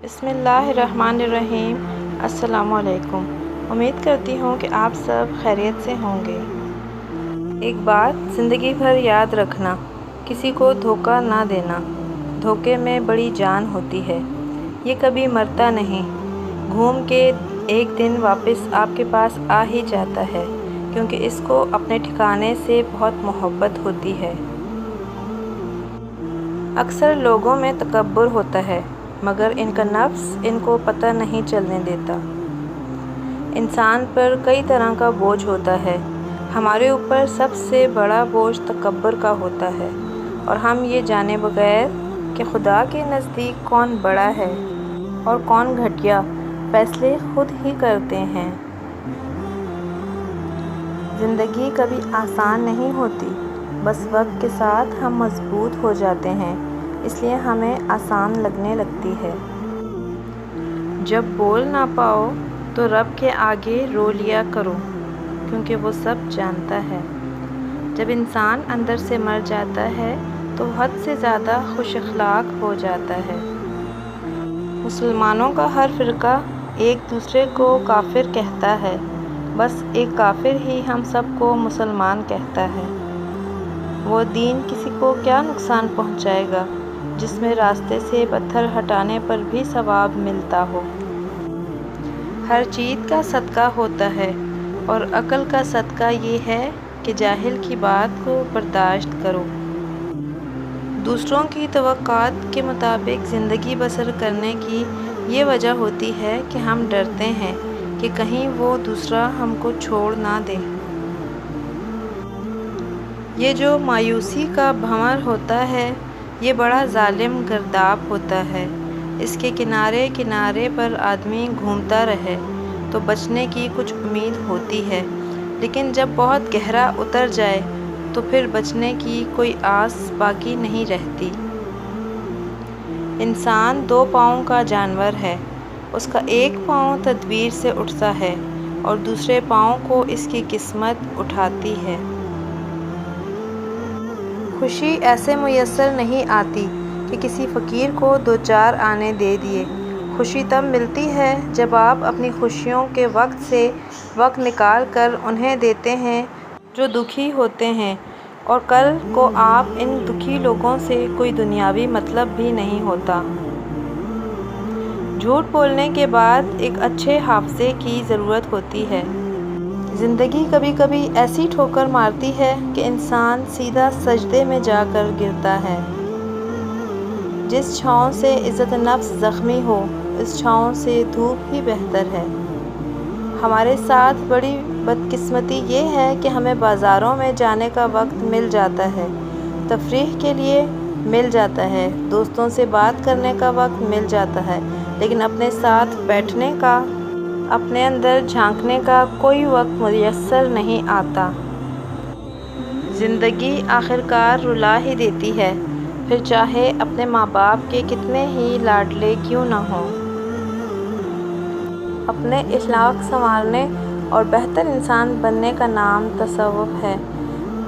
بسم اللہ الرحمن الرحیم۔ السلام علیکم۔ امید کرتی ہوں کہ آپ سب خیریت سے ہوں گے۔ ایک بات زندگی بھر یاد رکھنا، کسی کو دھوکہ نہ دینا۔ دھوکے میں بڑی جان ہوتی ہے، یہ کبھی مرتا نہیں، گھوم کے ایک دن واپس آپ کے پاس آ ہی جاتا ہے، کیونکہ اس کو اپنے ٹھکانے سے بہت محبت ہوتی ہے۔ اکثر لوگوں میں تکبر ہوتا ہے، مگر ان کا نفس ان کو پتہ نہیں چلنے دیتا۔ انسان پر کئی طرح کا بوجھ ہوتا ہے، ہمارے اوپر سب سے بڑا بوجھ تکبر کا ہوتا ہے، اور ہم یہ جانے بغیر کہ خدا کے نزدیک کون بڑا ہے اور کون گھٹیا، فیصلے خود ہی کرتے ہیں۔ زندگی کبھی آسان نہیں ہوتی، بس وقت کے ساتھ ہم مضبوط ہو جاتے ہیں، اس لیے ہمیں آسان لگنے لگتی ہے۔ جب بول نہ پاؤ تو رب کے آگے رو لیا کرو، کیونکہ وہ سب جانتا ہے۔ جب انسان اندر سے مر جاتا ہے تو حد سے زیادہ خوش اخلاق ہو جاتا ہے۔ مسلمانوں کا ہر فرقہ ایک دوسرے کو کافر کہتا ہے، بس ایک کافر ہی ہم سب کو مسلمان کہتا ہے۔ وہ دین کسی کو کیا نقصان پہنچائے گا، جس میں راستے سے پتھر ہٹانے پر بھی ثواب ملتا ہو۔ ہر چیز کا صدقہ ہوتا ہے، اور عقل کا صدقہ یہ ہے کہ جاہل کی بات کو برداشت کرو۔ دوسروں کی توقعات کے مطابق زندگی بسر کرنے کی یہ وجہ ہوتی ہے کہ ہم ڈرتے ہیں کہ کہیں وہ دوسرا ہم کو چھوڑ نہ دے۔ یہ جو مایوسی کا بھنور ہوتا ہے، یہ بڑا ظالم گرداب ہوتا ہے۔ اس کے کنارے کنارے پر آدمی گھومتا رہے تو بچنے کی کچھ امید ہوتی ہے، لیکن جب بہت گہرا اتر جائے تو پھر بچنے کی کوئی آس باقی نہیں رہتی۔ انسان دو پاؤں کا جانور ہے، اس کا ایک پاؤں تدبیر سے اٹھتا ہے اور دوسرے پاؤں کو اس کی قسمت اٹھاتی ہے۔ خوشی ایسے میسر نہیں آتی کہ کسی فقیر کو دو چار آنے دے دیے۔ خوشی تب ملتی ہے جب آپ اپنی خوشیوں کے وقت سے وقت نکال کر انہیں دیتے ہیں جو دکھی ہوتے ہیں، اور کل کو آپ ان دکھی لوگوں سے کوئی دنیاوی مطلب بھی نہیں ہوتا۔ جھوٹ بولنے کے بعد ایک اچھے حافظے کی ضرورت ہوتی ہے۔ زندگی کبھی کبھی ایسی ٹھوکر مارتی ہے کہ انسان سیدھا سجدے میں جا کر گرتا ہے۔ جس چھاؤں سے عزت نفس زخمی ہو، اس چھاؤں سے دھوپ ہی بہتر ہے۔ ہمارے ساتھ بڑی بدقسمتی یہ ہے کہ ہمیں بازاروں میں جانے کا وقت مل جاتا ہے، تفریح کے لیے مل جاتا ہے، دوستوں سے بات کرنے کا وقت مل جاتا ہے، لیکن اپنے ساتھ بیٹھنے کا، اپنے اندر جھانکنے کا کوئی وقت میسر نہیں آتا۔ زندگی آخرکار رلا ہی دیتی ہے، پھر چاہے اپنے ماں باپ کے کتنے ہی لاڈلے کیوں نہ ہوں۔ اپنے اخلاق سنوارنے اور بہتر انسان بننے کا نام تصوف ہے۔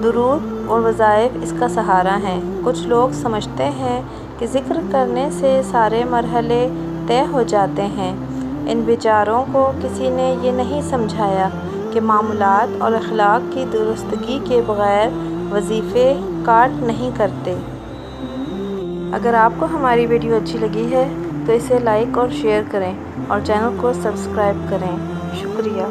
درود اور وظائف اس کا سہارا ہیں۔ کچھ لوگ سمجھتے ہیں کہ ذکر کرنے سے سارے مرحلے طے ہو جاتے ہیں۔ ان بیچاروں کو کسی نے یہ نہیں سمجھایا کہ معاملات اور اخلاق کی درستگی کے بغیر وظیفے کاٹ نہیں کرتے۔ اگر آپ کو ہماری ویڈیو اچھی لگی ہے تو اسے لائک اور شیئر کریں، اور چینل کو سبسکرائب کریں۔ شکریہ۔